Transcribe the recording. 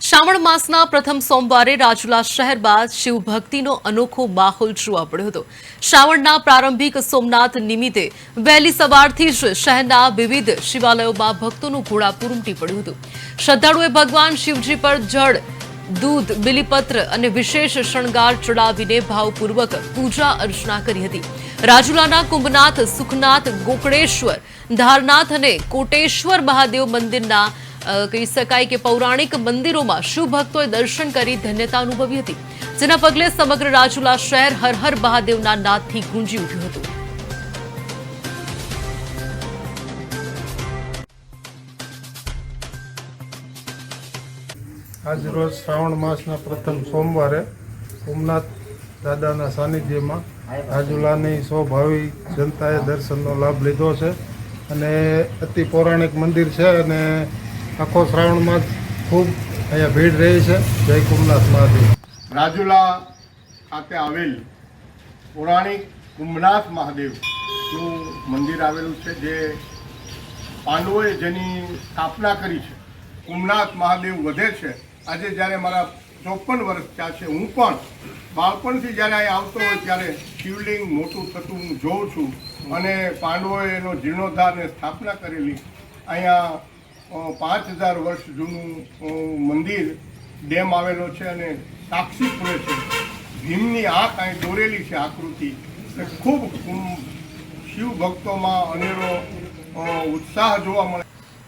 શ્રાવણ માસના પ્રથમ સોમવારે રાજુલા શહેરમાં શિવ ભક્તિનો અનોખો માહોલ જોવા મળ્યો હતો। શ્રાવણના પ્રારંભિક સોમનાથ નિમિત્તે વહેલી સવારથી જ શહેરના વિવિધ શિવાલયોમાં ભક્તોનું ઘોડાપુર ઉમટી પડ્યું હતું। શ્રદ્ધાળુઓએ ભગવાન શિવજી પર જળ, દૂધ, બિલીપત્ર અને વિશેષ શણગાર ચડાવીને ભાવપૂર્વક પૂજા અર્ચના કરી હતી। રાજુલાના કુંભનાથ, સુખનાથ, ગોકળેશ્વર, ધારનાથ અને કોટેશ્વર મહાદેવ મંદિરના કહી શકાય કે પૌરાણિક મંદિરોમાં શિવ ભક્તોએ દર્શન કરી ધન્યતા અનુભવી હતી, જેના પગલે સમગ્ર રાજુલા શહેર હર હર મહાદેવના નાદથી ગુંજી ઉઠ્યું હતું। આજ રોજ શ્રાવણ માસના પ્રથમ સોમવારે સોમનાથ દાદાના સાનિધ્યમાં રાજુલાની સ્વભાવી જનતાએ દર્શનનો લાભ લીધો છે અને અતિ પૌરાણિક મંદિર છે અને આખો શ્રાવણ માસ ખૂબ અહીંયા ભીડ રહી છે। જય કુંભનાથ મહાદેવ। રાજુલા ખાતે આવેલ પૌરાણિક કુંભનાથ મહાદેવનું મંદિર આવેલું છે, જે પાંડવોએ જેની સ્થાપના કરી છે। કુંભનાથ મહાદેવ વધે છે। આજે જ્યારે મારા 54 વર્ષ થયા છે, હું પણ બાળપણથી જ્યારે અહીં આવતો હોય ત્યારે શિવલિંગ મોટું થતું હું જોઉં છું અને પાંડવોએ એનો જીર્ણોદ્ધારની સ્થાપના કરેલી। અહીંયા 5000 વર્ષ જૂનું મંદિર ડેમ આવેલો છે અને સાક્ષી પૂરે છે। ભીમની આંખ અહીં દોરેલી છે આકૃતિ। ખૂબ શિવ ભક્તોમાં અનેરો ઉત્સાહ જોવા મળે।